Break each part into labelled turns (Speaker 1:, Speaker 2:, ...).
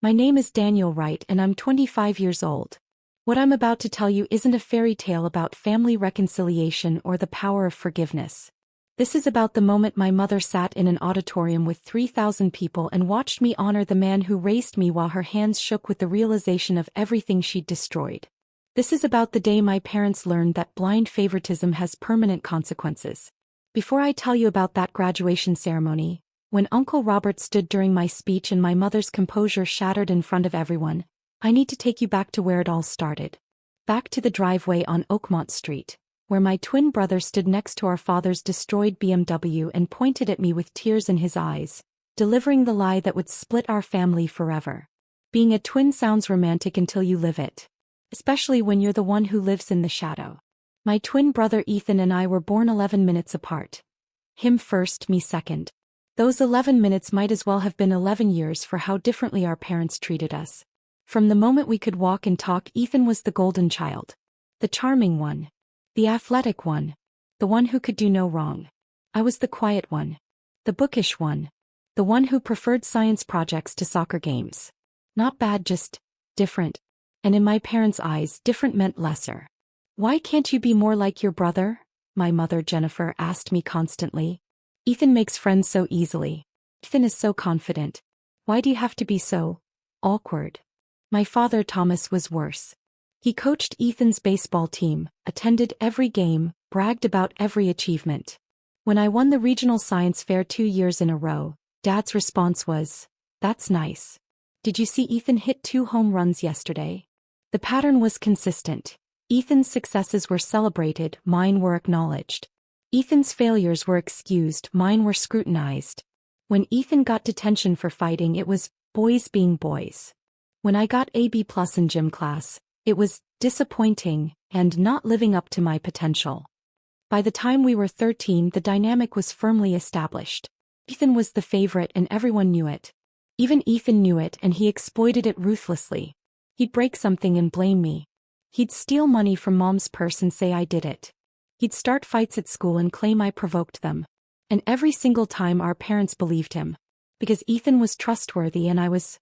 Speaker 1: My name is Daniel Wright and I'm 25 years old. What I'm about to tell you isn't a fairy tale about family reconciliation or the power of forgiveness. This is about the moment my mother sat in an auditorium with 3,000 people and watched me honor the man who raised me while her hands shook with the realization of everything she'd destroyed. This is about the day my parents learned that blind favoritism has permanent consequences. Before I tell you about that graduation ceremony, when Uncle Robert stood during my speech and my mother's composure shattered in front of everyone, I need to take you back to where it all started. Back to the driveway on Oakmont Street, where my twin brother stood next to our father's destroyed BMW and pointed at me with tears in his eyes, delivering the lie that would split our family forever. Being a twin sounds romantic until you live it. Especially when you're the one who lives in the shadow. My twin brother Ethan and I were born 11 minutes apart. Him first, me second. Those 11 minutes might as well have been 11 years for how differently our parents treated us. From the moment we could walk and talk, Ethan was the golden child. The charming one. The athletic one. The one who could do no wrong. I was the quiet one. The bookish one. The one who preferred science projects to soccer games. Not bad, just different. And in my parents' eyes, different meant lesser. Why can't you be more like your brother? My mother Jennifer asked me constantly. Ethan makes friends so easily. Ethan is so confident. Why do you have to be so awkward? My father Thomas was worse. He coached Ethan's baseball team, attended every game, bragged about every achievement. When I won the regional science fair 2 years in a row, Dad's response was, "That's nice. Did you see Ethan hit 2 home runs yesterday?" The pattern was consistent. Ethan's successes were celebrated, mine were acknowledged. Ethan's failures were excused, mine were scrutinized. When Ethan got detention for fighting, it was boys being boys. When I got a B+ in gym class, it was disappointing and not living up to my potential. By the time we were 13, the dynamic was firmly established. Ethan was the favorite and everyone knew it. Even Ethan knew it and he exploited it ruthlessly. He'd break something and blame me. He'd steal money from Mom's purse and say I did it. He'd start fights at school and claim I provoked them. And every single time our parents believed him. Because Ethan was trustworthy and I was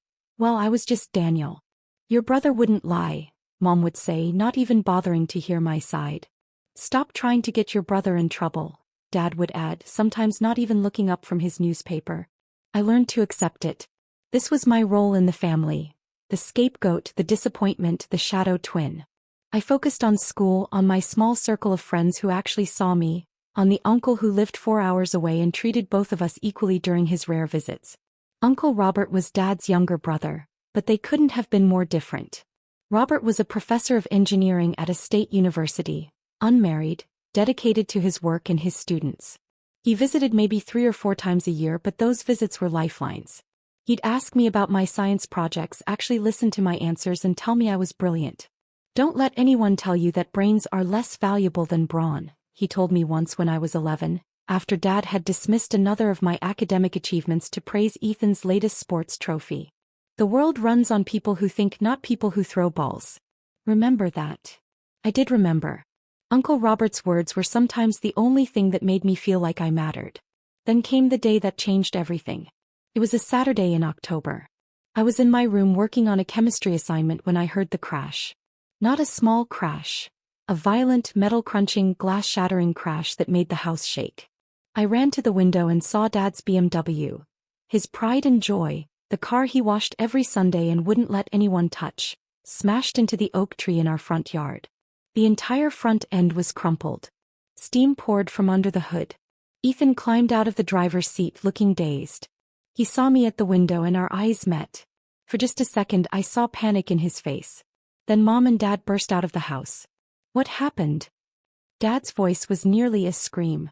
Speaker 1: just Daniel. Your brother wouldn't lie, Mom would say, not even bothering to hear my side. Stop trying to get your brother in trouble, Dad would add, sometimes not even looking up from his newspaper. I learned to accept it. This was my role in the family. The scapegoat, the disappointment, the shadow twin. I focused on school, on my small circle of friends who actually saw me, on the uncle who lived 4 hours away and treated both of us equally during his rare visits. Uncle Robert was Dad's younger brother, but they couldn't have been more different. Robert was a professor of engineering at a state university, unmarried, dedicated to his work and his students. He visited maybe 3 or 4 times a year, but those visits were lifelines. He'd ask me about my science projects, actually listen to my answers and tell me I was brilliant. Don't let anyone tell you that brains are less valuable than brawn, he told me once when I was 11, after Dad had dismissed another of my academic achievements to praise Ethan's latest sports trophy. The world runs on people who think, not people who throw balls. Remember that. I did remember. Uncle Robert's words were sometimes the only thing that made me feel like I mattered. Then came the day that changed everything. It was a Saturday in October. I was in my room working on a chemistry assignment when I heard the crash. Not a small crash. A violent, metal-crunching, glass-shattering crash that made the house shake. I ran to the window and saw Dad's BMW. His pride and joy, the car he washed every Sunday and wouldn't let anyone touch, smashed into the oak tree in our front yard. The entire front end was crumpled. Steam poured from under the hood. Ethan climbed out of the driver's seat looking dazed. He saw me at the window and our eyes met. For just a second I saw panic in his face. Then Mom and Dad burst out of the house. What happened? Dad's voice was nearly a scream.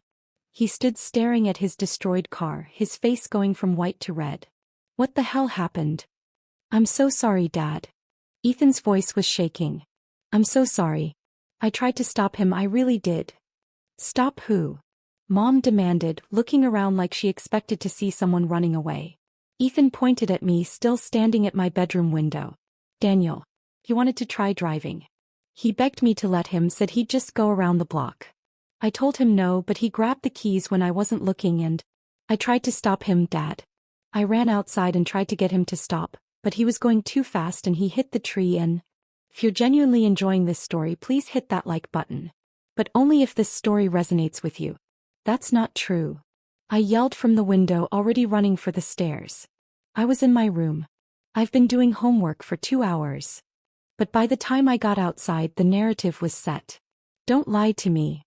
Speaker 1: He stood staring at his destroyed car, his face going from white to red. What the hell happened? I'm so sorry, Dad. Ethan's voice was shaking. I'm so sorry. I tried to stop him, I really did. Stop who? Mom demanded, looking around like she expected to see someone running away. Ethan pointed at me, still standing at my bedroom window. Daniel. He wanted to try driving. He begged me to let him, said he'd just go around the block. I told him no, but he grabbed the keys when I wasn't looking and I tried to stop him, Dad. I ran outside and tried to get him to stop, but he was going too fast and he hit the tree and... If you're genuinely enjoying this story, please hit that like button. But only if this story resonates with you. That's not true. I yelled from the window, already running for the stairs. I was in my room. I've been doing homework for 2 hours. But by the time I got outside, the narrative was set. Don't lie to me.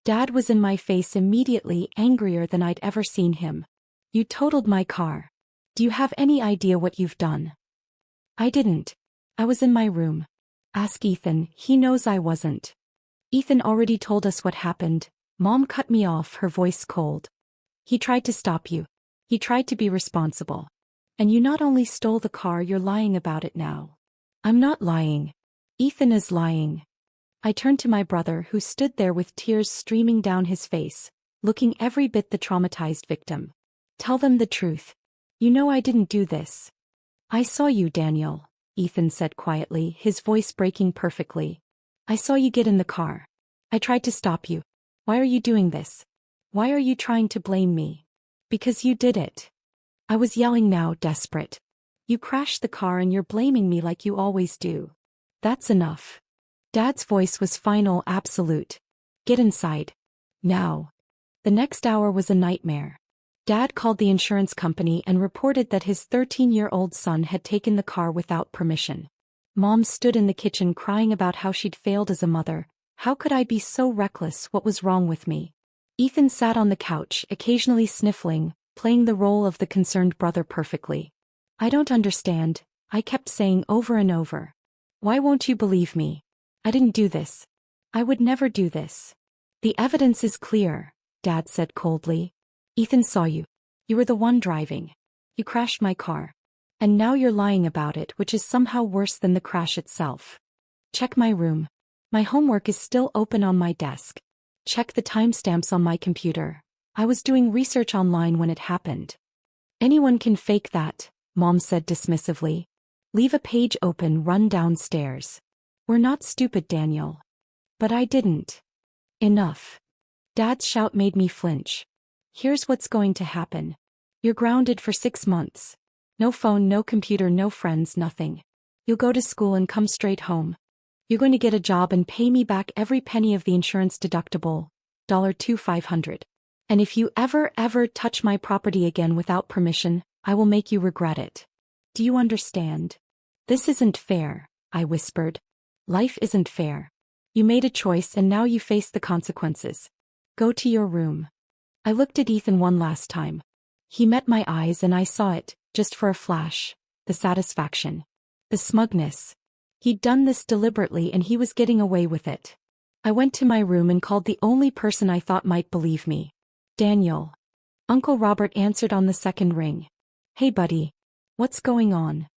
Speaker 1: Dad was in my face immediately, angrier than I'd ever seen him. You totaled my car. Do you have any idea what you've done? I didn't. I was in my room. Ask Ethan, he knows I wasn't. Ethan already told us what happened. Mom cut me off, her voice cold. He tried to stop you. He tried to be responsible. And you not only stole the car, you're lying about it now. I'm not lying. Ethan is lying. I turned to my brother, who stood there with tears streaming down his face, looking every bit the traumatized victim. Tell them the truth. You know I didn't do this. I saw you, Daniel, Ethan said quietly, his voice breaking perfectly. I saw you get in the car. I tried to stop you. Why are you doing this? Why are you trying to blame me? Because you did it. I was yelling now, desperate. You crashed the car and you're blaming me like you always do. That's enough. Dad's voice was final, absolute. Get inside. Now. The next hour was a nightmare. Dad called the insurance company and reported that his 13-year-old son had taken the car without permission. Mom stood in the kitchen crying about how she'd failed as a mother. How could I be so reckless? What was wrong with me? Ethan sat on the couch, occasionally sniffling, playing the role of the concerned brother perfectly. I don't understand, I kept saying over and over. Why won't you believe me? I didn't do this. I would never do this. The evidence is clear, Dad said coldly. Ethan saw you. You were the one driving. You crashed my car. And now you're lying about it, which is somehow worse than the crash itself. Check my room. My homework is still open on my desk. Check the timestamps on my computer. I was doing research online when it happened. Anyone can fake that, Mom said dismissively. Leave a page open, run downstairs. We're not stupid, Daniel. But I didn't. Enough. Dad's shout made me flinch. Here's what's going to happen. You're grounded for 6 months. No phone, no computer, no friends, nothing. You'll go to school and come straight home. You're going to get a job and pay me back every penny of the insurance deductible, $2,500. And if you ever touch my property again without permission, I will make you regret it. Do you understand? This isn't fair, I whispered. Life isn't fair. You made a choice and now you face the consequences. Go to your room. I looked at Ethan one last time. He met my eyes and I saw it, just for a flash, the satisfaction. The smugness. He'd done this deliberately and he was getting away with it. I went to my room and called the only person I thought might believe me. Daniel. Uncle Robert answered on the second ring. Hey buddy. What's going on?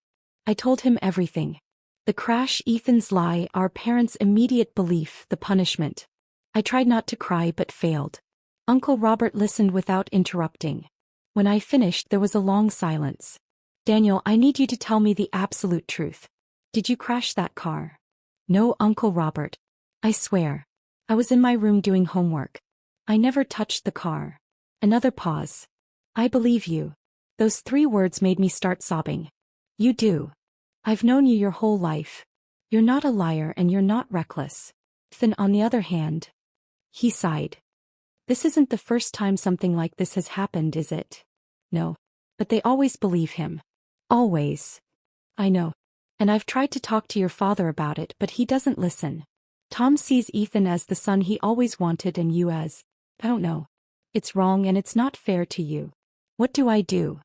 Speaker 1: I told him everything. The crash, Ethan's lie, our parents' immediate belief, the punishment. I tried not to cry but failed. Uncle Robert listened without interrupting. When I finished, there was a long silence. Daniel, I need you to tell me the absolute truth. Did you crash that car? No, Uncle Robert. I swear. I was in my room doing homework. I never touched the car. Another pause. I believe you. Those 3 words made me start sobbing. You do. I've known you your whole life. You're not a liar and you're not reckless. Ethan, on the other hand. He sighed. This isn't the first time something like this has happened, is it? No. But they always believe him. Always. I know. And I've tried to talk to your father about it, but he doesn't listen. Tom sees Ethan as the son he always wanted and you as, I don't know. It's wrong and it's not fair to you. What do I do?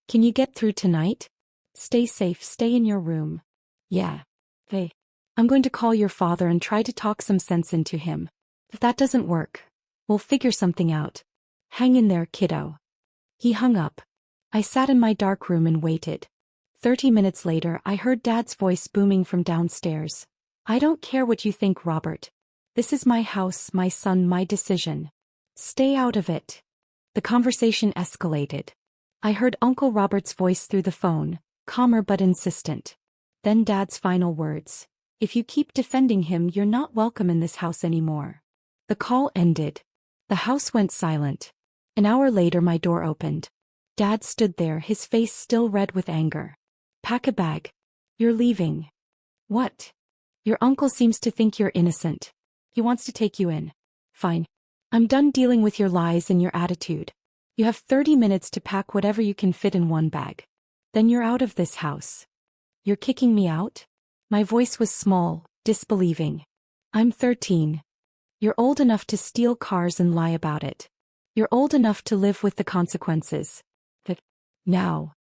Speaker 1: Can you get through tonight? Stay safe, stay in your room. Yeah. Hey. I'm going to call your father and try to talk some sense into him. If that doesn't work, we'll figure something out. Hang in there, kiddo. He hung up. I sat in my dark room and waited. 30 minutes later, I heard Dad's voice booming from downstairs. I don't care what you think, Robert. This is my house, my son, my decision. Stay out of it. The conversation escalated. I heard Uncle Robert's voice through the phone, calmer but insistent. Then Dad's final words. If you keep defending him, you're not welcome in this house anymore. The call ended. The house went silent. An hour later, my door opened. Dad stood there, his face still red with anger. Pack a bag. You're leaving. What? Your uncle seems to think you're innocent. He wants to take you in. Fine. I'm done dealing with your lies and your attitude. You have 30 minutes to pack whatever you can fit in one bag. Then you're out of this house. You're kicking me out? My voice was small, disbelieving. I'm 13. You're old enough to steal cars and lie about it. You're old enough to live with the consequences. But now.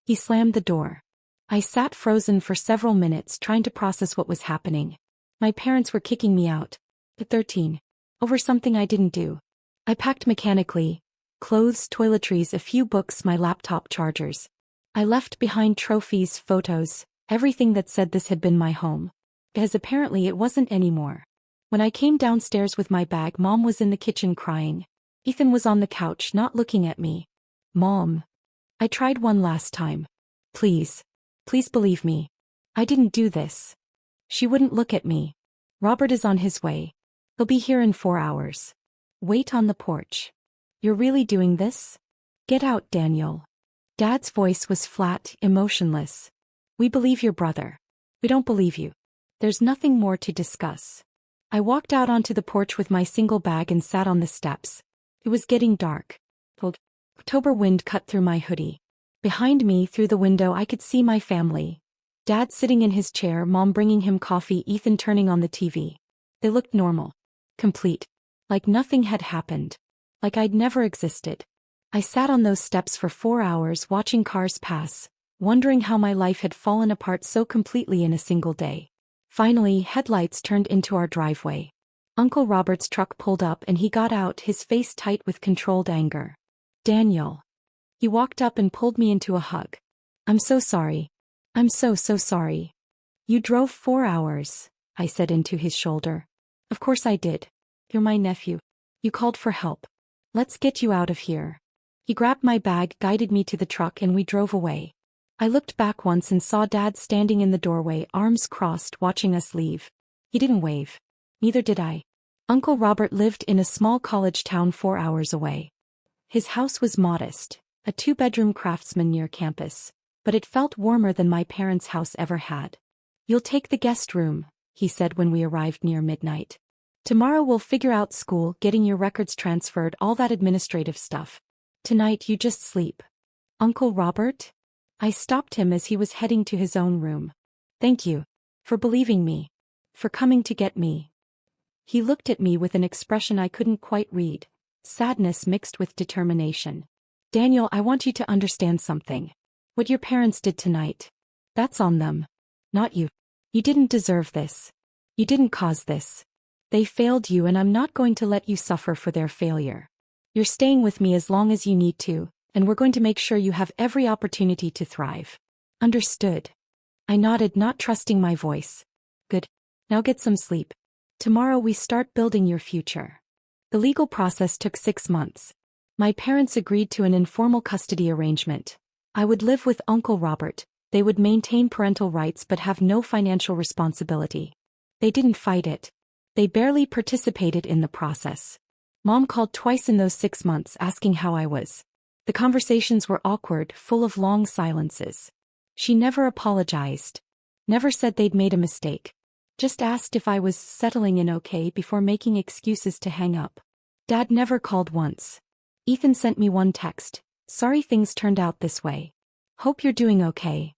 Speaker 1: He slammed the door. I sat frozen for several minutes trying to process what was happening. My parents were kicking me out. At 13. Over something I didn't do. I packed mechanically. Clothes, toiletries, a few books, my laptop chargers. I left behind trophies, photos, everything that said this had been my home. Because apparently it wasn't anymore. When I came downstairs with my bag, Mom was in the kitchen crying. Ethan was on the couch, not looking at me. Mom. I tried one last time. Please. Please believe me. I didn't do this. She wouldn't look at me. Robert is on his way. He'll be here in 4 hours. Wait on the porch. You're really doing this? Get out, Daniel. Dad's voice was flat, emotionless. We believe your brother. We don't believe you. There's nothing more to discuss. I walked out onto the porch with my single bag and sat on the steps. It was getting dark. Cold October wind cut through my hoodie. Behind me, through the window, I could see my family. Dad sitting in his chair, Mom bringing him coffee, Ethan turning on the TV. They looked normal. Complete. Like nothing had happened. Like I'd never existed. I sat on those steps for 4 hours watching cars pass, wondering how my life had fallen apart so completely in a single day. Finally, headlights turned into our driveway. Uncle Robert's truck pulled up and he got out, his face tight with controlled anger. Daniel. He walked up and pulled me into a hug. I'm so sorry. I'm so sorry. You drove 4 hours, I said into his shoulder. Of course I did. You're my nephew. You called for help. Let's get you out of here. He grabbed my bag, guided me to the truck, and we drove away. I looked back once and saw Dad standing in the doorway, arms crossed, watching us leave. He didn't wave. Neither did I. Uncle Robert lived in a small college town 4 hours away. His house was modest, a 2-bedroom craftsman near campus, but it felt warmer than my parents' house ever had. You'll take the guest room, he said when we arrived near midnight. Tomorrow we'll figure out school, getting your records transferred, all that administrative stuff. Tonight you just sleep. Uncle Robert? I stopped him as he was heading to his own room. Thank you. For believing me. For coming to get me. He looked at me with an expression I couldn't quite read. Sadness mixed with determination. Daniel, I want you to understand something. What your parents did tonight. That's on them. Not you. You didn't deserve this. You didn't cause this. They failed you, and I'm not going to let you suffer for their failure. You're staying with me as long as you need to, and we're going to make sure you have every opportunity to thrive. Understood. I nodded, not trusting my voice. Good. Now get some sleep. Tomorrow we start building your future. The legal process took 6 months. My parents agreed to an informal custody arrangement. I would live with Uncle Robert. They would maintain parental rights but have no financial responsibility. They didn't fight it. They barely participated in the process. Mom called twice in those 6 months asking how I was. The conversations were awkward, full of long silences. She never apologized. Never said they'd made a mistake. Just asked if I was settling in okay before making excuses to hang up. Dad never called once. Ethan sent me one text. Sorry things turned out this way. Hope you're doing okay.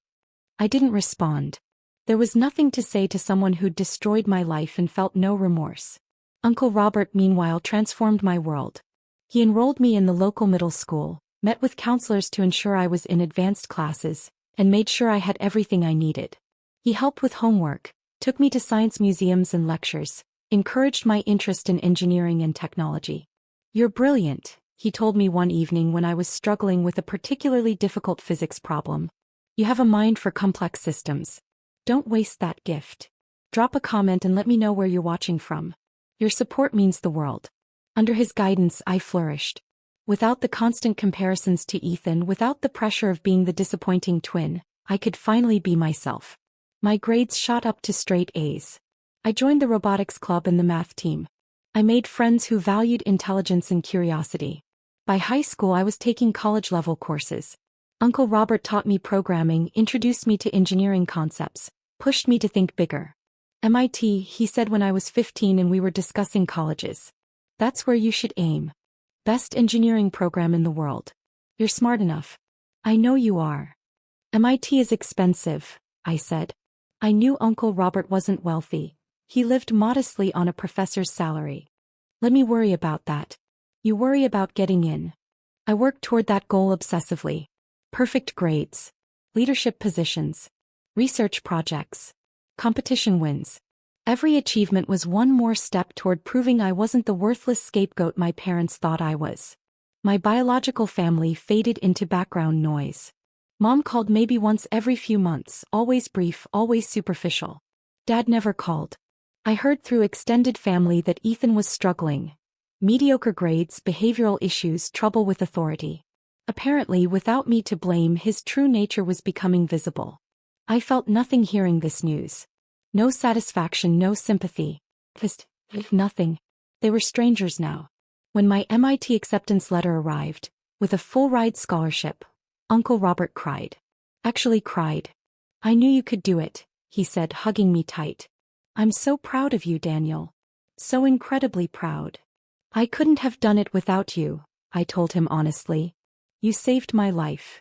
Speaker 1: I didn't respond. There was nothing to say to someone who'd destroyed my life and felt no remorse. Uncle Robert, meanwhile, transformed my world. He enrolled me in the local middle school, met with counselors to ensure I was in advanced classes, and made sure I had everything I needed. He helped with homework, took me to science museums and lectures, encouraged my interest in engineering and technology. You're brilliant, he told me one evening when I was struggling with a particularly difficult physics problem. You have a mind for complex systems. Don't waste that gift. Drop a comment and let me know where you're watching from. Your support means the world. Under his guidance, I flourished. Without the constant comparisons to Ethan, without the pressure of being the disappointing twin, I could finally be myself. My grades shot up to straight A's. I joined the robotics club and the math team. I made friends who valued intelligence and curiosity. By high school, I was taking college-level courses. Uncle Robert taught me programming, introduced me to engineering concepts, pushed me to think bigger. MIT, he said when I was 15 and we were discussing colleges. That's where you should aim. Best engineering program in the world. You're smart enough. I know you are. MIT is expensive, I said. I knew Uncle Robert wasn't wealthy. He lived modestly on a professor's salary. Let me worry about that. You worry about getting in. I worked toward that goal obsessively. Perfect grades. Leadership positions. Research projects. Competition wins. Every achievement was one more step toward proving I wasn't the worthless scapegoat my parents thought I was. My biological family faded into background noise. Mom called maybe once every few months, always brief, always superficial. Dad never called. I heard through extended family that Ethan was struggling. Mediocre grades, behavioral issues, trouble with authority. Apparently, without me to blame, his true nature was becoming visible. I felt nothing hearing this news. No satisfaction, no sympathy. Just nothing. They were strangers now. When my MIT acceptance letter arrived, with a full-ride scholarship, Uncle Robert cried. Actually cried. I knew you could do it, he said, hugging me tight. I'm so proud of you, Daniel. So incredibly proud. I couldn't have done it without you, I told him honestly. You saved my life.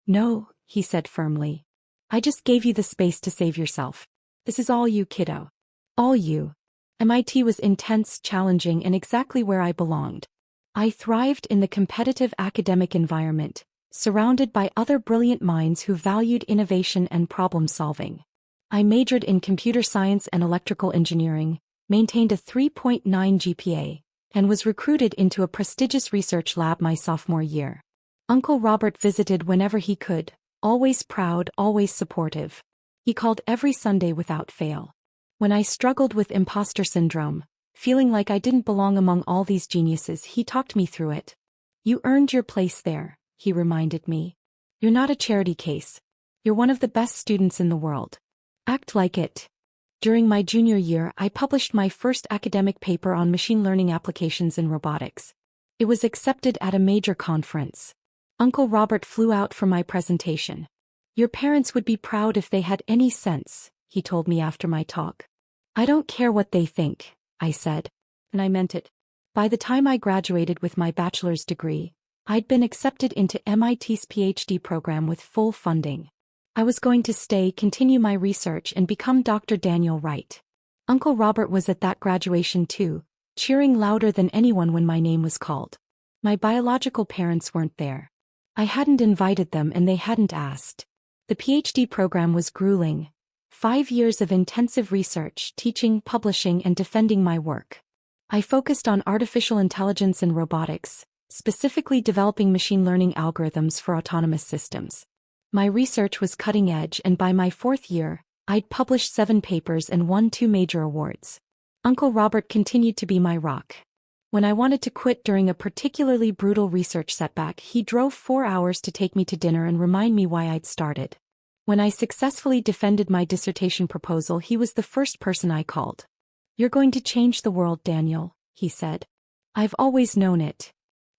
Speaker 1: No, he said firmly. I just gave you the space to save yourself. This is all you, kiddo. All you. MIT was intense, challenging, and exactly where I belonged. I thrived in the competitive academic environment, surrounded by other brilliant minds who valued innovation and problem-solving. I majored in computer science and electrical engineering, maintained a 3.9 GPA, and was recruited into a prestigious research lab my sophomore year. Uncle Robert visited whenever he could, always proud, always supportive. He called every Sunday without fail. When I struggled with imposter syndrome, feeling like I didn't belong among all these geniuses, he talked me through it. You earned your place there, he reminded me. You're not a charity case. You're one of the best students in the world. Act like it. During my junior year, I published my first academic paper on machine learning applications in robotics. It was accepted at a major conference. Uncle Robert flew out for my presentation. Your parents would be proud if they had any sense, he told me after my talk. I don't care what they think, I said. And I meant it. By the time I graduated with my bachelor's degree, I'd been accepted into MIT's PhD program with full funding. I was going to stay, continue my research, and become Dr. Daniel Wright. Uncle Robert was at that graduation too, cheering louder than anyone when my name was called. My biological parents weren't there. I hadn't invited them and they hadn't asked. The PhD program was grueling. 5 years of intensive research, teaching, publishing, and defending my work. I focused on artificial intelligence and robotics, specifically developing machine learning algorithms for autonomous systems. My research was cutting edge, and by my 4th year, I'd published 7 papers and won 2 major awards. Uncle Robert continued to be my rock. When I wanted to quit during a particularly brutal research setback, he drove 4 hours to take me to dinner and remind me why I'd started. When I successfully defended my dissertation proposal, he was the first person I called. You're going to change the world, Daniel, he said. I've always known it.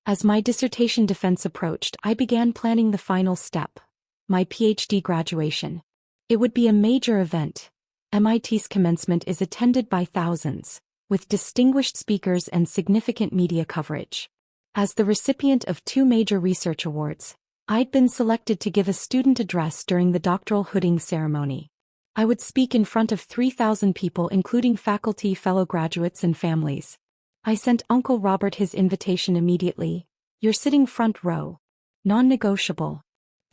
Speaker 1: As my dissertation defense approached, I began planning the final step. My PhD graduation. It would be a major event. MIT's commencement is attended by thousands, with distinguished speakers and significant media coverage. As the recipient of 2 major research awards, I'd been selected to give a student address during the doctoral hooding ceremony. I would speak in front of 3,000 people, including faculty, fellow graduates, and families. I sent Uncle Robert his invitation immediately. You're sitting front row. Non-negotiable.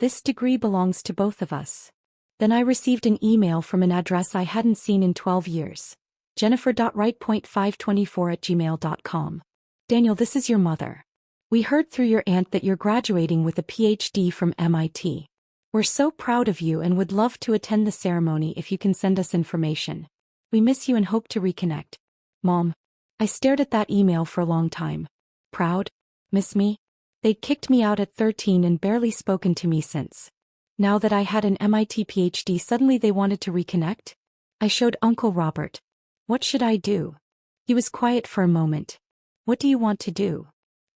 Speaker 1: This degree belongs to both of us. Then I received an email from an address I hadn't seen in 12 years. Jennifer.wright.524@gmail.com. Daniel, this is your mother. We heard through your aunt that you're graduating with a PhD from MIT. We're so proud of you and would love to attend the ceremony if you can send us information. We miss you and hope to reconnect. Mom. I stared at that email for a long time. Proud? Miss me? They'd kicked me out at 13 and barely spoken to me since. Now that I had an MIT PhD, suddenly they wanted to reconnect? I showed Uncle Robert. What should I do? He was quiet for a moment. What do you want to do?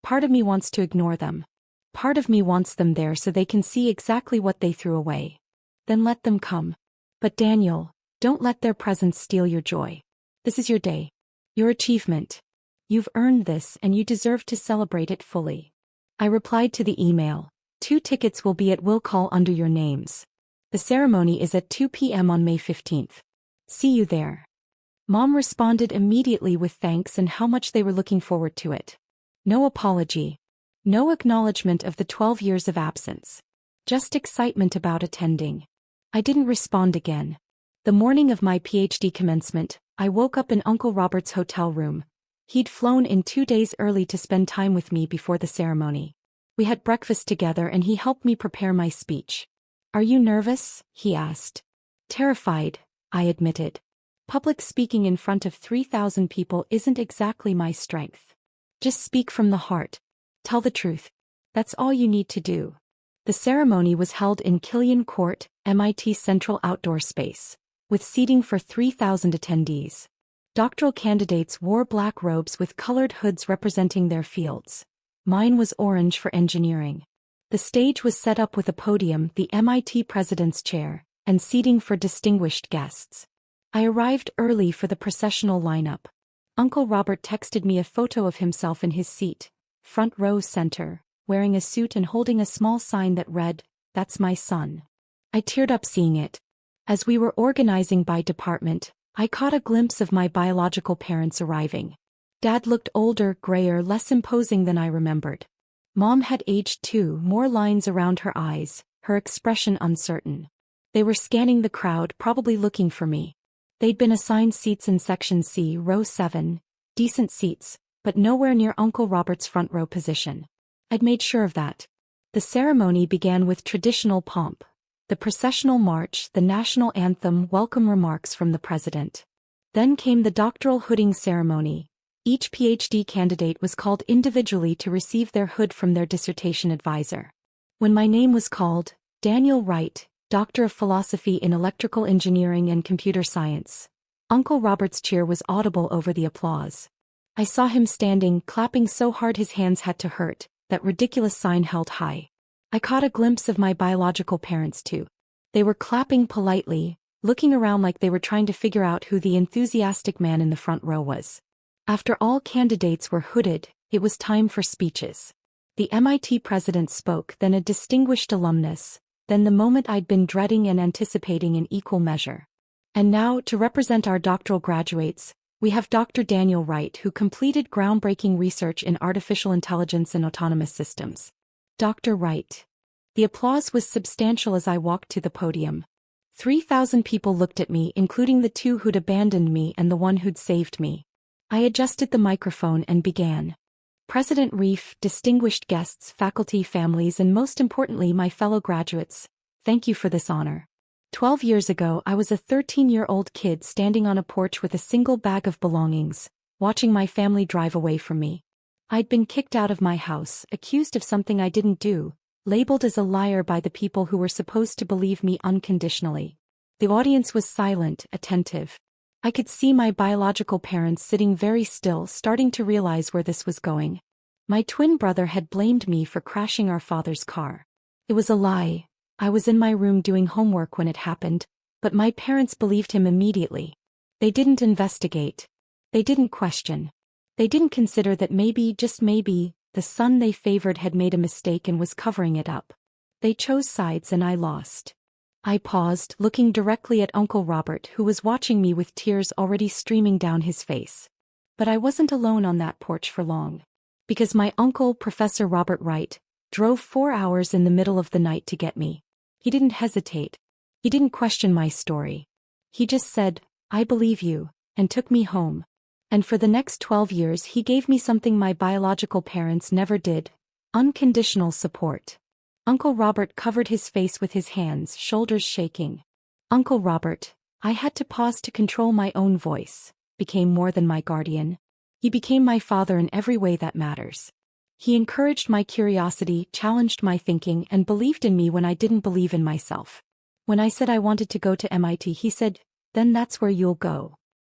Speaker 1: Part of me wants to ignore them. Part of me wants them there so they can see exactly what they threw away. Then let them come. But Daniel, don't let their presence steal your joy. This is your day. Your achievement. You've earned this and you deserve to celebrate it fully. I replied to the email. 2 tickets will be at will call under your names. The ceremony is at 2 p.m. on May 15th. See you there. Mom responded immediately with thanks and how much they were looking forward to it. No apology. No acknowledgement of the 12 years of absence. Just excitement about attending. I didn't respond again. The morning of my PhD commencement, I woke up in Uncle Robert's hotel room. He'd flown in 2 days early to spend time with me before the ceremony. We had breakfast together and he helped me prepare my speech. Are you nervous? He asked. Terrified, I admitted. Public speaking in front of 3,000 people isn't exactly my strength. Just speak from the heart. Tell the truth. That's all you need to do. The ceremony was held in Killian Court, MIT's central outdoor space, with seating for 3,000 attendees. Doctoral candidates wore black robes with colored hoods representing their fields. Mine was orange for engineering. The stage was set up with a podium, the MIT president's chair, and seating for distinguished guests. I arrived early for the processional lineup. Uncle Robert texted me a photo of himself in his seat, front row center, wearing a suit and holding a small sign that read, "That's my son." I teared up seeing it. As we were organizing by department, I caught a glimpse of my biological parents arriving. Dad looked older, grayer, less imposing than I remembered. Mom had aged too, more lines around her eyes, her expression uncertain. They were scanning the crowd, probably looking for me. They'd been assigned seats in Section C, row 7, decent seats, but nowhere near Uncle Robert's front row position. I'd made sure of that. The ceremony began with traditional pomp. The processional march, the national anthem, welcome remarks from the president. Then came the doctoral hooding ceremony. Each PhD candidate was called individually to receive their hood from their dissertation advisor. When my name was called, Daniel Wright, Doctor of Philosophy in Electrical Engineering and Computer Science. Uncle Robert's cheer was audible over the applause. I saw him standing, clapping so hard his hands had to hurt, that ridiculous sign held high. I caught a glimpse of my biological parents too. They were clapping politely, looking around like they were trying to figure out who the enthusiastic man in the front row was. After all candidates were hooded, it was time for speeches. The MIT president spoke, then a distinguished alumnus, then the moment I'd been dreading and anticipating in equal measure. And now, to represent our doctoral graduates, we have Dr. Daniel Wright, who completed groundbreaking research in artificial intelligence and autonomous systems. Dr. Wright. The applause was substantial as I walked to the podium. 3,000 people looked at me, including the 2 who'd abandoned me and the one who'd saved me. I adjusted the microphone and began. President Reif, distinguished guests, faculty, families, and most importantly my fellow graduates, thank you for this honor. 12 years ago I was a 13-year-old kid standing on a porch with a single bag of belongings, watching my family drive away from me. I'd been kicked out of my house, accused of something I didn't do, labeled as a liar by the people who were supposed to believe me unconditionally. The audience was silent, attentive. I could see my biological parents sitting very still, starting to realize where this was going. My twin brother had blamed me for crashing our father's car. It was a lie. I was in my room doing homework when it happened, but my parents believed him immediately. They didn't investigate. They didn't question. They didn't consider that maybe, just maybe, the son they favored had made a mistake and was covering it up. They chose sides and I lost. I paused, looking directly at Uncle Robert, who was watching me with tears already streaming down his face. But I wasn't alone on that porch for long. Because my uncle, Professor Robert Wright, drove 4 hours in the middle of the night to get me. He didn't hesitate. He didn't question my story. He just said, "I believe you," and took me home. And for the next 12 years he gave me something my biological parents never did: unconditional support. Uncle Robert covered his face with his hands, shoulders shaking. Uncle Robert, I had to pause to control my own voice, became more than my guardian. He became my father in every way that matters. He encouraged my curiosity, challenged my thinking, and believed in me when I didn't believe in myself. When I said I wanted to go to MIT, he said, "Then that's where you'll go."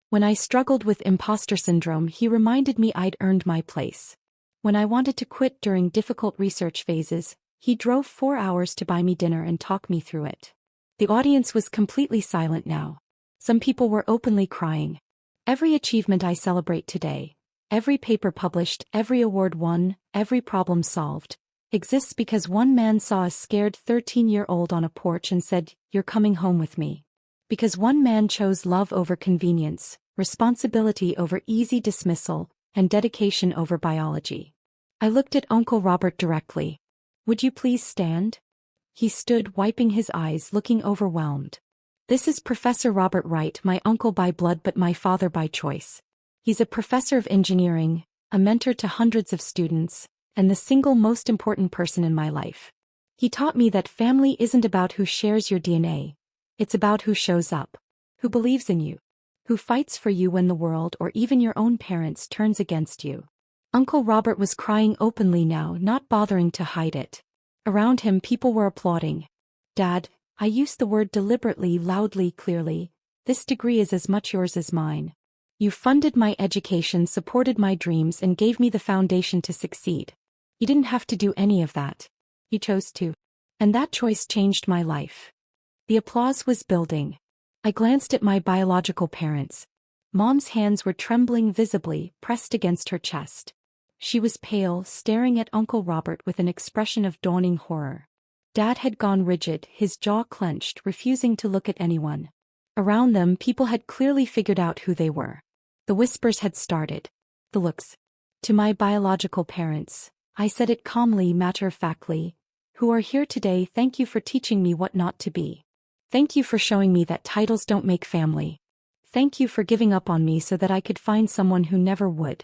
Speaker 1: When I struggled with imposter syndrome, he reminded me I'd earned my place. When I wanted to quit during difficult research phases, he drove 4 hours to buy me dinner and talk me through it. The audience was completely silent now. Some people were openly crying. Every achievement I celebrate today, every paper published, every award won, every problem solved, exists because one man saw a scared 13-year-old on a porch and said, "You're coming home with me." Because one man chose love over convenience, responsibility over easy dismissal, and dedication over biology. I looked at Uncle Robert directly. "Would you please stand?" He stood, wiping his eyes, looking overwhelmed. "This is Professor Robert Wright, my uncle by blood but my father by choice. He's a professor of engineering, a mentor to hundreds of students, and the single most important person in my life. He taught me that family isn't about who shares your DNA. It's about who shows up, who believes in you, who fights for you when the world or even your own parents turns against you." Uncle Robert was crying openly now, not bothering to hide it. Around him people were applauding. "Dad," I used the word deliberately, loudly, clearly, "this degree is as much yours as mine. You funded my education, supported my dreams, and gave me the foundation to succeed. You didn't have to do any of that. You chose to. And that choice changed my life." The applause was building. I glanced at my biological parents. Mom's hands were trembling visibly, pressed against her chest. She was pale, staring at Uncle Robert with an expression of dawning horror. Dad had gone rigid, his jaw clenched, refusing to look at anyone. Around them, people had clearly figured out who they were. The whispers had started. The looks. To my biological parents, I said it calmly, matter-of-factly, "Who are here today, thank you for teaching me what not to be. Thank you for showing me that titles don't make family. Thank you for giving up on me so that I could find someone who never would."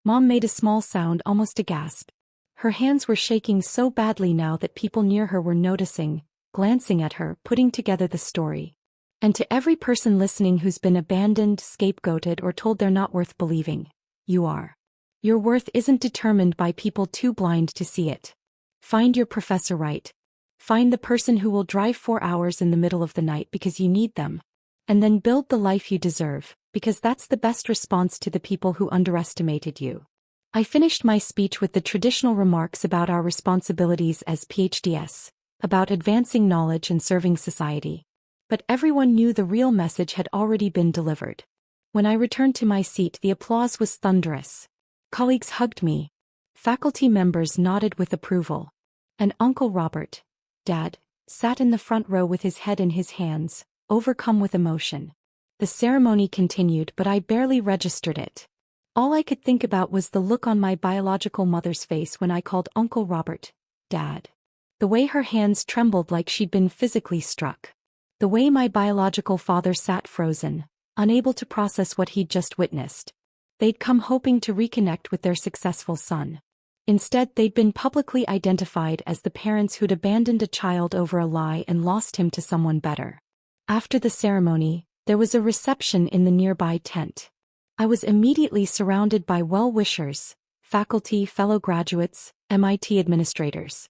Speaker 1: Mom made a small sound, almost a gasp. Her hands were shaking so badly now that people near her were noticing, glancing at her, putting together the story. And to every person listening who's been abandoned, scapegoated, or told they're not worth believing, you are. Your worth isn't determined by people too blind to see it. Find your Professor Right. Find the person who will drive 4 hours in the middle of the night because you need them. And then build the life you deserve, because that's the best response to the people who underestimated you. I finished my speech with the traditional remarks about our responsibilities as PhDs, about advancing knowledge and serving society. But everyone knew the real message had already been delivered. When I returned to my seat, the applause was thunderous. Colleagues hugged me. Faculty members nodded with approval. And Uncle Robert, Dad, sat in the front row with his head in his hands, overcome with emotion. The ceremony continued, but I barely registered it. All I could think about was the look on my biological mother's face when I called Uncle Robert, Dad. The way her hands trembled like she'd been physically struck. The way my biological father sat frozen, unable to process what he'd just witnessed. They'd come hoping to reconnect with their successful son. Instead, they'd been publicly identified as the parents who'd abandoned a child over a lie and lost him to someone better. After the ceremony, there was a reception in the nearby tent. I was immediately surrounded by well-wishers, faculty, fellow graduates, MIT administrators.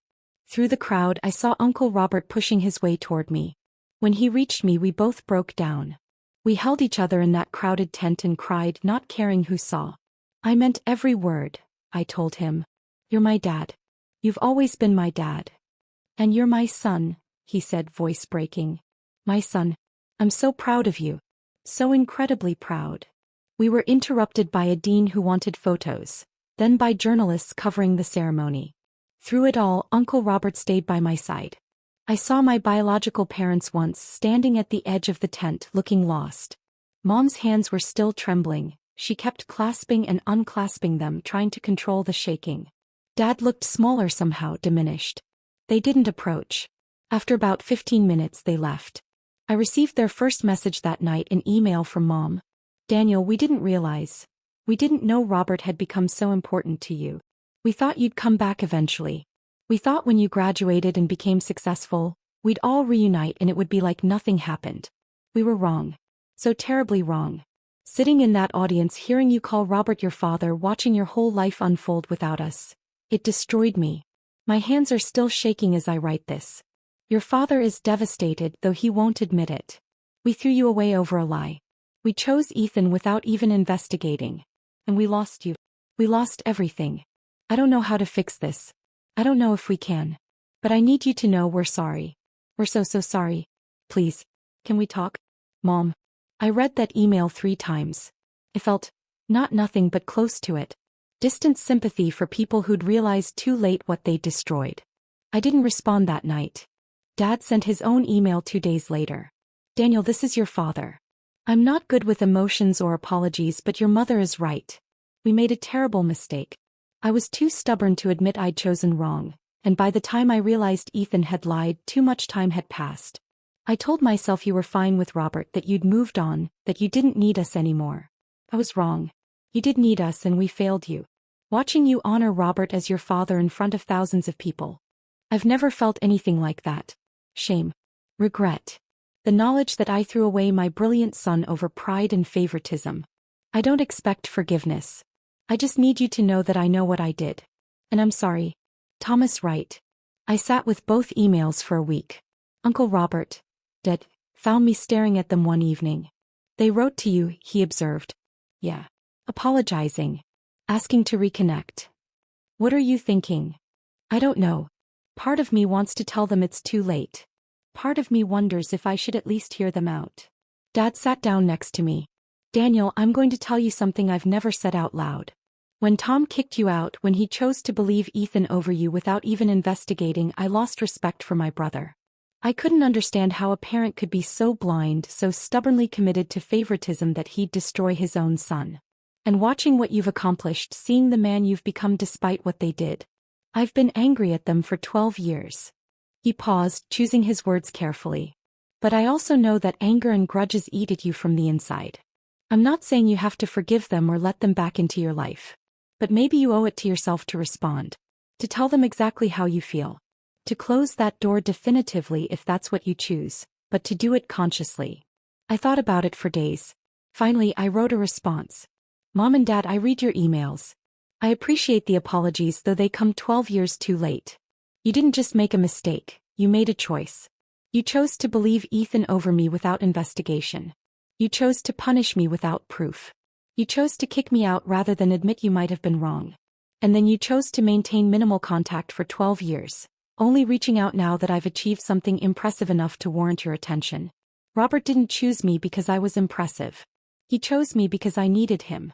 Speaker 1: Through the crowd, I saw Uncle Robert pushing his way toward me. When he reached me, we both broke down. We held each other in that crowded tent and cried, not caring who saw. "I meant every word," I told him. "You're my dad. You've always been my dad. And you're my son," he said, voice breaking. "My son. I'm so proud of you. So incredibly proud." We were interrupted by a dean who wanted photos, then by journalists covering the ceremony. Through it all, Uncle Robert stayed by my side. I saw my biological parents once standing at the edge of the tent looking lost. Mom's hands were still trembling. She kept clasping and unclasping them, trying to control the shaking. Dad looked smaller somehow, diminished. They didn't approach. After about 15 minutes they left. I received their first message that night, an email from Mom. "Daniel, we didn't realize. We didn't know Robert had become so important to you. We thought you'd come back eventually. We thought when you graduated and became successful, we'd all reunite and it would be like nothing happened. We were wrong. So terribly wrong. Sitting in that audience, hearing you call Robert your father, watching your whole life unfold without us. It destroyed me. My hands are still shaking as I write this. Your father is devastated, though he won't admit it. We threw you away over a lie. We chose Ethan without even investigating. And we lost you. We lost everything. I don't know how to fix this. I don't know if we can. But I need you to know we're sorry. We're so sorry. Please. Can we talk? Mom. I read that email 3 times. It felt, not nothing but close to it. Distant sympathy for people who'd realized too late what they'd destroyed. I didn't respond that night. Dad sent his own email 2 days later. Daniel, this is your father. I'm not good with emotions or apologies, but your mother is right. We made a terrible mistake. I was too stubborn to admit I'd chosen wrong, and by the time I realized Ethan had lied, too much time had passed. I told myself you were fine with Robert, that you'd moved on, that you didn't need us anymore. I was wrong. You did need us and we failed you. Watching you honor Robert as your father in front of thousands of people. I've never felt anything like that. Shame. Regret. The knowledge that I threw away my brilliant son over pride and favoritism. I don't expect forgiveness. I just need you to know that I know what I did. And I'm sorry. Thomas Wright. I sat with both emails for a week. Uncle Robert, dead, found me staring at them one evening. They wrote to you, he observed. Yeah. Apologizing. Asking to reconnect. What are you thinking? I don't know. Part of me wants to tell them it's too late. Part of me wonders if I should at least hear them out. Dad sat down next to me. Daniel, I'm going to tell you something I've never said out loud. When Tom kicked you out, when he chose to believe Ethan over you without even investigating, I lost respect for my brother. I couldn't understand how a parent could be so blind, so stubbornly committed to favoritism that he'd destroy his own son. And watching what you've accomplished, seeing the man you've become despite what they did. I've been angry at them for 12 years. He paused, choosing his words carefully. But I also know that anger and grudges eat at you from the inside. I'm not saying you have to forgive them or let them back into your life. But maybe you owe it to yourself to respond. To tell them exactly how you feel. To close that door definitively if that's what you choose, but to do it consciously. I thought about it for days. Finally, I wrote a response. Mom and Dad, I read your emails. I appreciate the apologies, though they come 12 years too late. You didn't just make a mistake, you made a choice. You chose to believe Ethan over me without investigation. You chose to punish me without proof. You chose to kick me out rather than admit you might have been wrong. And then you chose to maintain minimal contact for 12 years, only reaching out now that I've achieved something impressive enough to warrant your attention. Robert didn't choose me because I was impressive. He chose me because I needed him.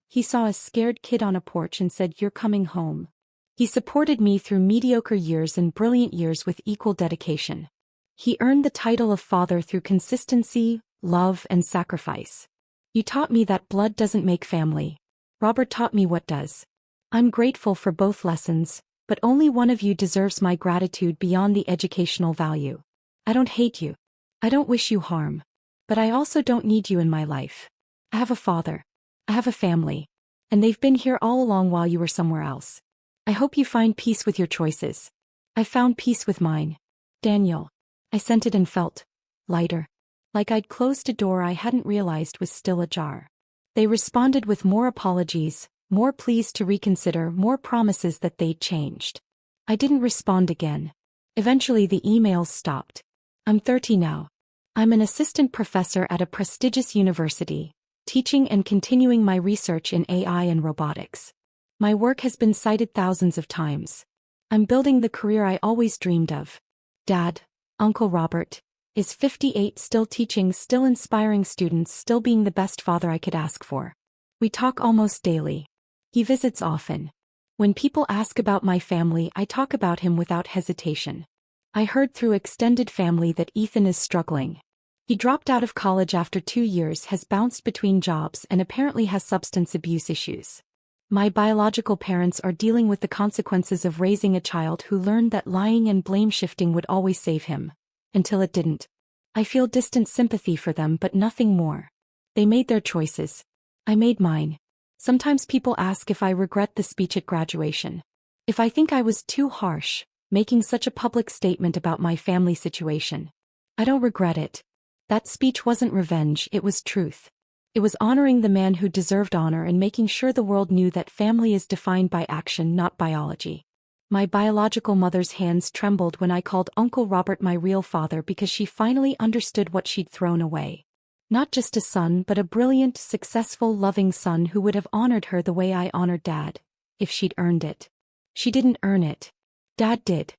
Speaker 1: He saw a scared kid on a porch and said, "You're coming home." He supported me through mediocre years and brilliant years with equal dedication. He earned the title of father through consistency, love, and sacrifice. You taught me that blood doesn't make family. Robert taught me what does. I'm grateful for both lessons, but only one of you deserves my gratitude beyond the educational value. I don't hate you. I don't wish you harm. But I also don't need you in my life. I have a father. I have a family. And they've been here all along while you were somewhere else. I hope you find peace with your choices. I found peace with mine. Daniel. I sent it and felt lighter. Like I'd closed a door I hadn't realized was still ajar. They responded with more apologies, more pleas to reconsider, more promises that they'd changed. I didn't respond again. Eventually the emails stopped. I'm 30 now. I'm an assistant professor at a prestigious university, teaching and continuing my research in AI and robotics. My work has been cited thousands of times. I'm building the career I always dreamed of. Dad, Uncle Robert, is 58, still teaching, still inspiring students, still being the best father I could ask for. We talk almost daily. He visits often. When people ask about my family, I talk about him without hesitation. I heard through extended family that Ethan is struggling. He dropped out of college after 2 years, has bounced between jobs, and apparently has substance abuse issues. My biological parents are dealing with the consequences of raising a child who learned that lying and blame shifting would always save him. Until it didn't. I feel distant sympathy for them, but nothing more. They made their choices. I made mine. Sometimes people ask if I regret the speech at graduation. If I think I was too harsh, making such a public statement about my family situation. I don't regret it. That speech wasn't revenge, it was truth. It was honoring the man who deserved honor and making sure the world knew that family is defined by action, not biology. My biological mother's hands trembled when I called Uncle Robert my real father because she finally understood what she'd thrown away. Not just a son, but a brilliant, successful, loving son who would have honored her the way I honored Dad. if she'd earned it. She didn't earn it. Dad did.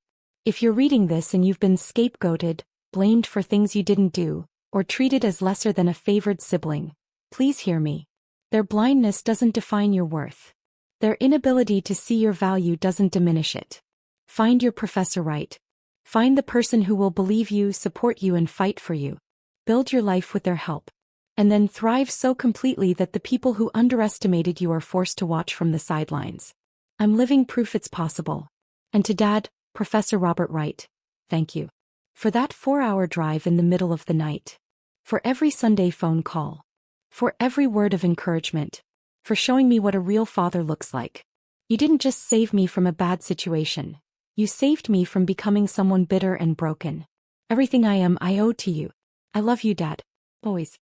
Speaker 1: If you're reading this and you've been scapegoated, blamed for things you didn't do, or treated as lesser than a favored sibling, please hear me. Their blindness doesn't define your worth. Their inability to see your value doesn't diminish it. Find your Professor Right. Find the person who will believe you, support you, and fight for you. Build your life with their help. And then thrive so completely that the people who underestimated you are forced to watch from the sidelines. I'm living proof it's possible. And to Dad, Professor Robert Wright, thank you. For that 4-hour drive in the middle of the night. For every Sunday phone call. For every word of encouragement. For showing me what a real father looks like. You didn't just save me from a bad situation. You saved me from becoming someone bitter and broken. Everything I am, I owe to you. I love you, Dad. Always.